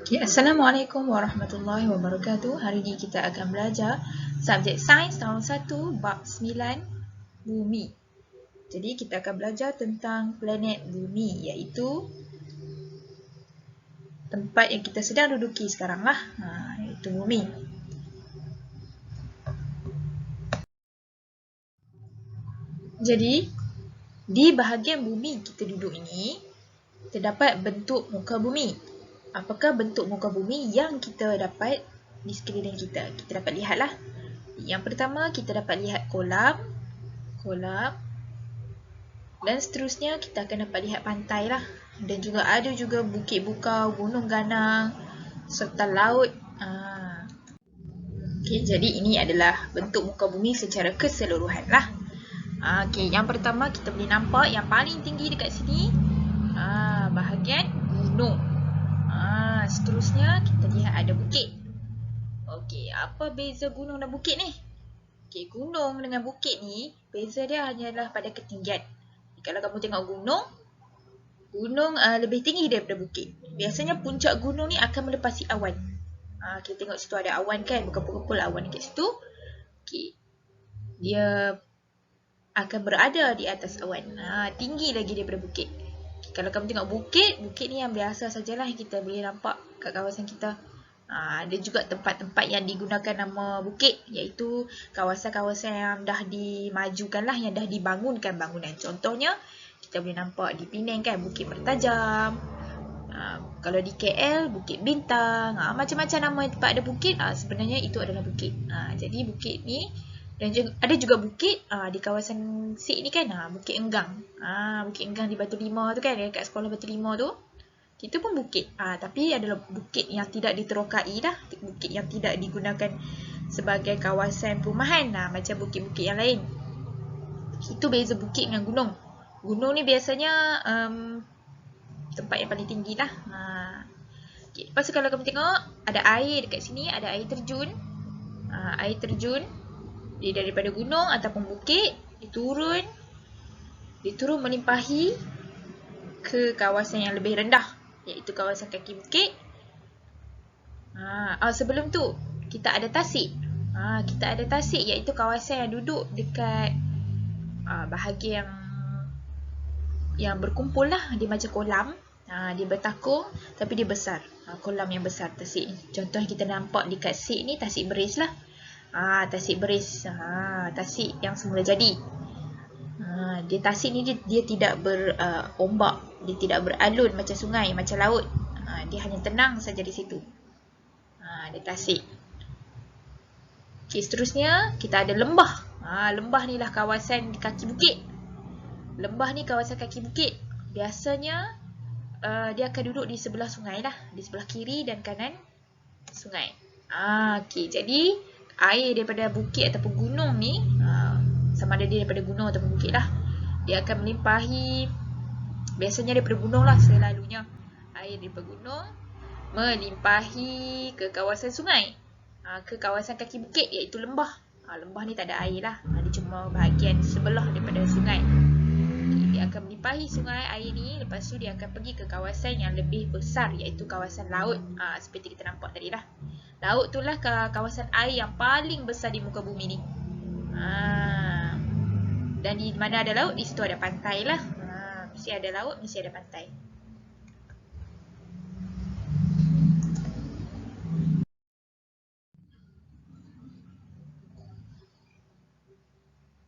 Okay, Assalamualaikum warahmatullahi wabarakatuh. Hari ini kita akan belajar subjek sains tahun 1 bab 9 bumi. Jadi kita akan belajar tentang planet bumi, iaitu tempat yang kita sedang duduki sekarang lah, iaitu bumi. Jadi di bahagian bumi kita duduk ini terdapat bentuk muka bumi. Apakah bentuk muka bumi yang kita dapat di sekeliling kita? Kita dapat lihatlah. Yang pertama, kita dapat lihat kolam, dan seterusnya kita akan dapat lihat pantai lah. Dan juga ada juga bukit bukau, gunung ganang, serta laut. Okay, jadi ini adalah bentuk muka bumi secara keseluruhan lah. Okay, yang pertama kita boleh nampak yang paling tinggi dekat sini, bahagian gunung. Seterusnya kita lihat ada bukit. Okey, apa beza gunung dan bukit ni? Okey, gunung dengan bukit ni beza dia hanyalah pada ketinggian. Kalau kamu tengok gunung lebih tinggi daripada bukit. Biasanya puncak gunung ni akan melepasi awan. Kita tengok situ ada awan kan, berkumpul-kumpul awan dekat situ. Okey. Dia akan berada di atas awan. Tinggi lagi daripada bukit. Kalau kamu tengok bukit ni yang biasa sajalah yang kita boleh nampak kat kawasan kita. Ada juga tempat-tempat yang digunakan nama bukit, iaitu kawasan-kawasan yang dah dimajukan lah, yang dah dibangunkan bangunan. Contohnya, kita boleh nampak di Penang kan, Bukit Mertajam. Kalau di KL, Bukit Bintang. Macam-macam nama tempat ada bukit, sebenarnya itu adalah bukit. Jadi bukit ni, dan ada juga bukit di kawasan Sik ni kan, Bukit Enggang. Bukit Enggang di Batu Lima tu kan, dekat sekolah Batu Lima tu. Itu pun bukit. Tapi adalah bukit yang tidak diterokai dah. Bukit yang tidak digunakan sebagai kawasan perumahan. Macam bukit-bukit yang lain. Itu beza bukit dengan gunung. Gunung ni biasanya tempat yang paling tinggi lah. Okay. Lepas tu kalau kamu tengok, ada air dekat sini. Ada air terjun. Air terjun. Dia daripada gunung ataupun bukit. Dia turun melimpahi ke kawasan yang lebih rendah, iaitu kawasan kaki bukit. Sebelum tu kita ada tasik. Iaitu kawasan yang duduk dekat bahagian yang berkumpul lah. Dia macam kolam. Dia bertakung tapi dia besar. Kolam yang besar tasik ni. Contoh kita nampak dekat Sik ni Tasik Beris lah. Tasik Beris. Tasik yang semula jadi. Dia tasik ni dia tidak berombak, dia tidak beralun macam sungai, macam laut. Dia hanya tenang saja di situ. Dia tasik. Okey, seterusnya kita ada lembah. Lembah ni lah kawasan di kaki bukit. Lembah ni kawasan kaki bukit. Biasanya dia akan duduk di sebelah sungai lah, di sebelah kiri dan kanan sungai. Okey, jadi air daripada bukit ataupun gunung ni, sama ada dia daripada gunung ataupun bukit lah, dia akan melimpahi, biasanya daripada gunung lah selalunya. Air daripada gunung melimpahi ke kawasan sungai, ke kawasan kaki bukit, iaitu lembah. Lembah ni tak ada air lah, dia cuma bahagian sebelah daripada sungai. Dia akan melimpahi sungai air ni, lepas tu dia akan pergi ke kawasan yang lebih besar, iaitu kawasan laut. Seperti kita nampak tadi lah. Laut tu lah kawasan air yang paling besar di muka bumi ni. Dan di mana ada laut, di situ ada pantai lah. Mesti ada laut, mesti ada pantai.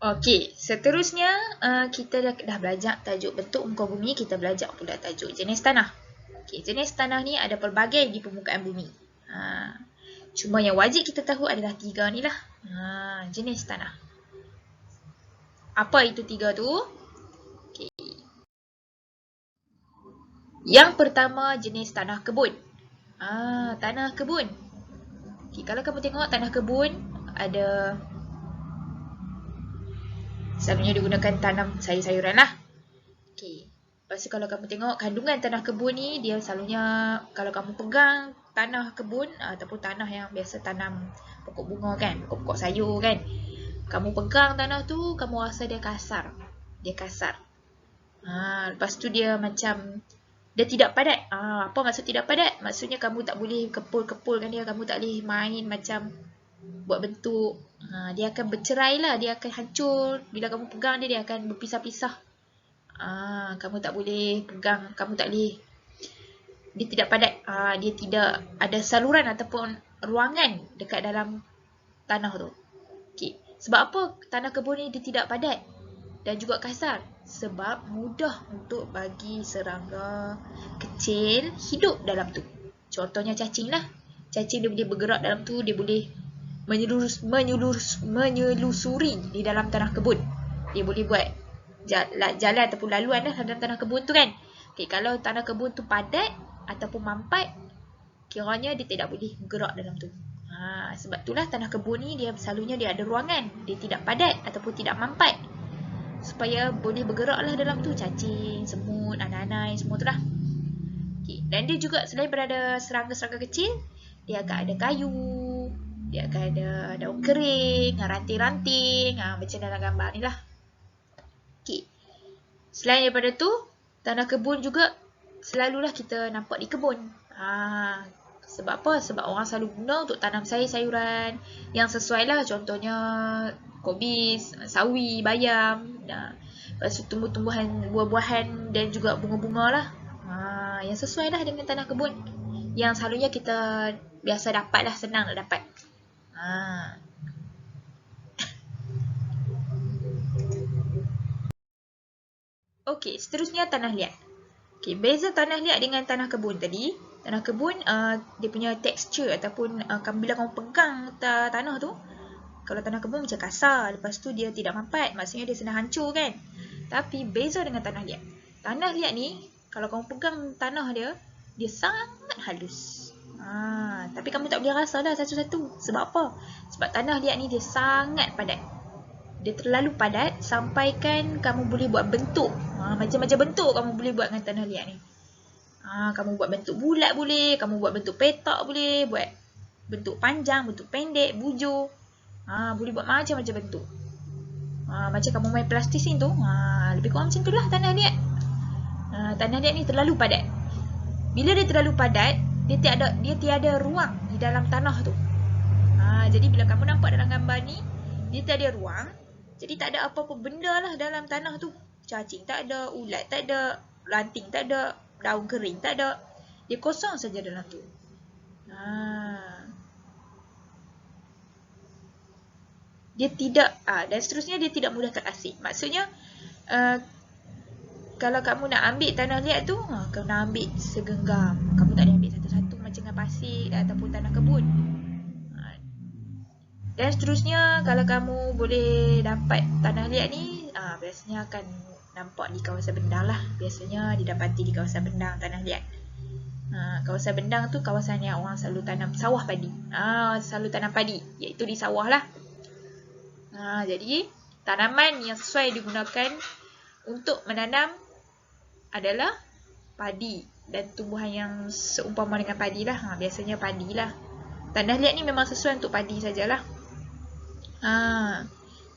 Okey, seterusnya kita dah belajar tajuk bentuk muka bumi, kita belajar pula tajuk jenis tanah. Okey, jenis tanah ni ada pelbagai di permukaan bumi. Cuma yang wajib kita tahu adalah 3 ni lah. Jenis tanah. Apa itu 3 tu? Okey. Yang pertama jenis tanah kebun. Tanah kebun. Okey, kalau kamu tengok tanah kebun ada, selalunya digunakan tanam sayur-sayuran lah. Okey. Lepas tu kalau kamu tengok kandungan tanah kebun ni, dia selalunya kalau kamu pegang tanah kebun ataupun tanah yang biasa tanam pokok bunga kan, pokok-pokok sayur kan, kamu pegang tanah tu, kamu rasa dia kasar. Lepas tu dia macam Dia tidak padat. Apa maksud tidak padat? Maksudnya kamu tak boleh kepul-kepulkan dia. Kamu tak boleh main macam buat bentuk. Dia akan bercerai lah. Dia akan hancur. Bila kamu pegang dia, dia akan berpisah-pisah. Kamu tak boleh pegang. Kamu tak boleh. Dia tidak padat. Dia tidak ada saluran ataupun ruangan dekat dalam tanah tu. Okay. Sebab apa tanah kebun ni dia tidak padat dan juga kasar? Sebab mudah untuk bagi serangga kecil hidup dalam tu. Contohnya cacing lah. Cacing dia boleh bergerak dalam tu, dia boleh menyelusuri di dalam tanah kebun. Dia boleh buat jalan ataupun laluan lah dalam tanah kebun tu kan. Okay, kalau tanah kebun tu padat ataupun mampat, kiranya dia tidak boleh bergerak dalam tu. Sebab itulah tanah kebun ni dia selalunya dia ada ruangan. Dia tidak padat ataupun tidak mampat. Supaya boleh bergeraklah dalam tu. Cacing, semut, anai-anai, semua tu lah. Okay. Dan dia juga selain berada serangga-serangga kecil, dia akan ada kayu, dia akan ada daun kering, ranting-ranting, macam dalam gambar ni lah. Okay. Selain daripada tu, tanah kebun juga selalulah kita nampak di kebun. Sebab apa? Sebab orang selalu guna untuk tanam sayur-sayuran yang sesuai lah. Contohnya kobis, sawi, bayam. Lepas tu tumbuh-tumbuhan, buah-buahan dan juga bunga-bunga lah. Yang sesuai lah dengan tanah kebun. Yang selalunya kita biasa dapat lah, senang nak dapat. Okey, seterusnya tanah liat. Okay, beza tanah liat dengan tanah kebun tadi. Tanah kebun, dia punya tekstur ataupun bila kamu pegang tanah tu, kalau tanah kebun macam kasar, lepas tu dia tidak mampat, maksudnya dia senang hancur kan. Tapi beza dengan tanah liat. Tanah liat ni, kalau kamu pegang tanah dia, dia sangat halus. Tapi kamu tak boleh rasa lah satu-satu. Sebab apa? Sebab tanah liat ni dia sangat padat. Dia terlalu padat sampaikan kamu boleh buat bentuk. Macam-macam bentuk kamu boleh buat dengan tanah liat ni. Kamu buat bentuk bulat boleh, kamu buat bentuk petak boleh, buat bentuk panjang, bentuk pendek, bujur. Boleh buat macam-macam bentuk. Macam kamu main plastisine tu, lebih kurang macam tu lah tanah liat. Tanah liat ni terlalu padat. Bila dia terlalu padat, dia tiada ruang di dalam tanah tu. Jadi bila kamu nampak dalam gambar ni, dia tiada ruang. Jadi tak ada apa-apa benda lah dalam tanah tu. Cacing tak ada, ulat tak ada, ranting tak ada, daun kering tak ada. Dia kosong saja dalam tu. Dia tidak, dan seterusnya dia tidak mudah terasing. Maksudnya, kalau kamu nak ambil tanah liat tu, kamu nak ambil segenggam. Kamu tak boleh ambil satu-satu macam dengan pasir ataupun tanah kebun. Dan seterusnya, kalau kamu boleh dapat tanah liat ni, biasanya akan nampak di kawasan Bendang lah. Biasanya didapati di kawasan Bendang tanah liat. Kawasan Bendang tu kawasan yang orang selalu tanam sawah padi. Selalu tanam padi, iaitu di sawah lah. Jadi, tanaman yang sesuai digunakan untuk menanam adalah padi dan tumbuhan yang seumpama dengan padi lah. Biasanya padi lah. Tanah liat ni memang sesuai untuk padi sajalah.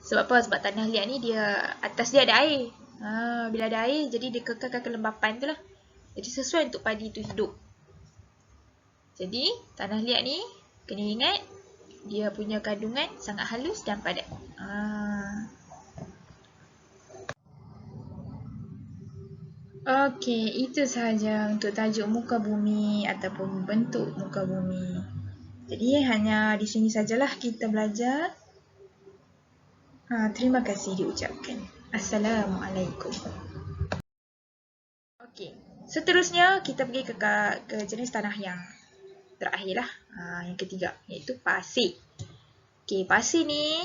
Sebab apa? Sebab tanah liat ni dia atas dia ada air. Bila ada air, jadi dia kekalkan kelembapan tu lah. Jadi sesuai untuk padi tu hidup. Jadi tanah liat ni kena ingat dia punya kandungan sangat halus dan padat. Okey, itu sahaja untuk tajuk muka bumi ataupun bentuk muka bumi. Jadi hanya di sini sajalah kita belajar. Terima kasih diucapkan. Assalamualaikum. Okey, seterusnya kita pergi ke jenis tanah yang terakhir lah. Yang ketiga, iaitu pasir. Okey, pasir ni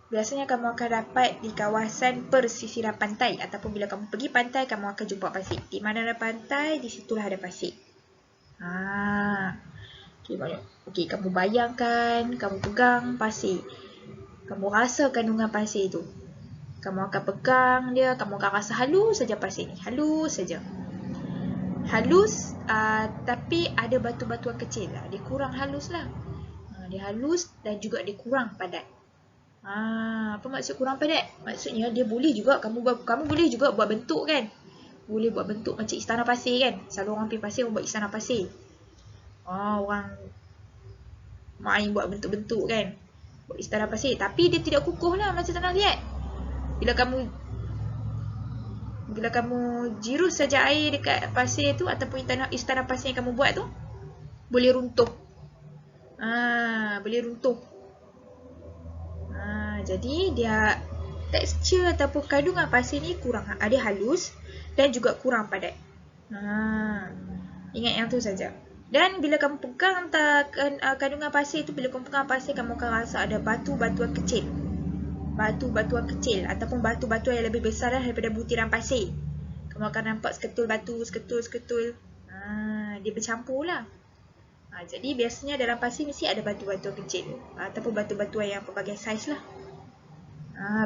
biasanya kamu akan dapat di kawasan persisiran pantai. Ataupun bila kamu pergi pantai, kamu akan jumpa pasir. Di mana ada pantai, di situlah ada pasir. Okey, kamu bayangkan, kamu pegang pasir. Kamu rasa kandungan pasir tu. Kamu akan pegang dia, kamu akan rasa halus saja pasir ni. Halus saja. Halus, tapi ada batu-batuan kecil lah. Dia kurang halus lah. Dia halus dan juga dia kurang padat. Apa maksud kurang padat? Maksudnya dia boleh juga, kamu boleh juga buat bentuk kan. boleh buat bentuk macam istana pasir kan. Selalu orang pergi pasir orang buat istana pasir. Orang main buat bentuk-bentuk kan. Buat istana pasir. Tapi dia tidak kukuh lah macam tanah liat. Bila kamu jirus saja air dekat pasir tu ataupun istana pasir yang kamu buat tu, boleh runtuh. Boleh runtuh. Jadi dia tekstur ataupun kandungan pasir ni kurang, ada halus dan juga kurang padat. Ingat yang tu saja. Dan bila kamu pegang kandungan pasir tu, bila kamu pegang pasir, kamu akan rasa ada batu-batuan kecil. Batu-batuan kecil ataupun batu-batuan yang lebih besar daripada butiran pasir. Kamu akan nampak seketul batu, seketul. Dia bercampur lah. Jadi biasanya dalam pasir mesti ada batu-batuan kecil ataupun batu-batuan yang pelbagai saiz lah.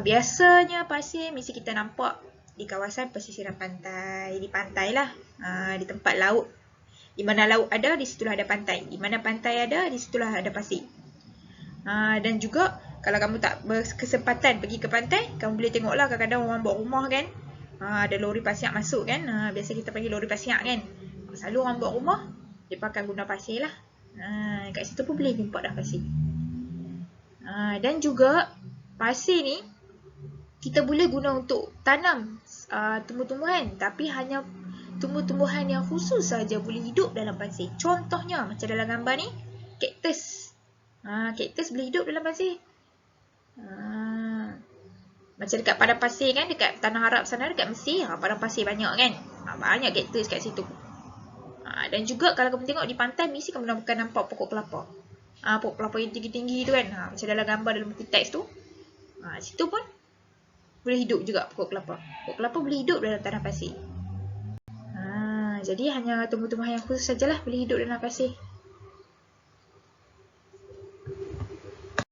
Biasanya pasir mesti kita nampak di kawasan pesisiran pantai, di pantai lah, di tempat laut. Di mana laut ada, di situlah ada pantai. Di mana pantai ada, di situlah ada pasir. Dan juga kalau kamu tak berkesempatan pergi ke pantai, kamu boleh tengoklah kadang-kadang orang bawa rumah kan. Ada lori pasiak masuk kan. Biasa kita panggil lori pasiak kan. Selalu orang bawa rumah, dia akan guna pasir lah. Kat situ pun boleh jumpa dah pasir. Dan juga pasir ni kita boleh guna untuk tanam tumbuh-tumbuhan, tapi hanya tumbuh-tumbuhan yang khusus saja boleh hidup dalam pasir. Contohnya macam dalam gambar ni, kaktus. Kaktus boleh hidup dalam pasir. Macam dekat padang pasir kan, dekat tanah Arab sana, dekat Mesir, padang pasir banyak kan. Banyak kaktus kat situ. Dan juga kalau kamu tengok di pantai, mesti kamu akan nampak pokok kelapa. Pokok kelapa yang tinggi-tinggi tu kan. Macam dalam gambar dalam buku teks tu. Situ pun boleh hidup juga pokok kelapa. Pokok kelapa boleh hidup dalam tanah pasir. Jadi hanya tumbuh-tumbuhan yang khusus sajalah boleh hidup dalam pasir.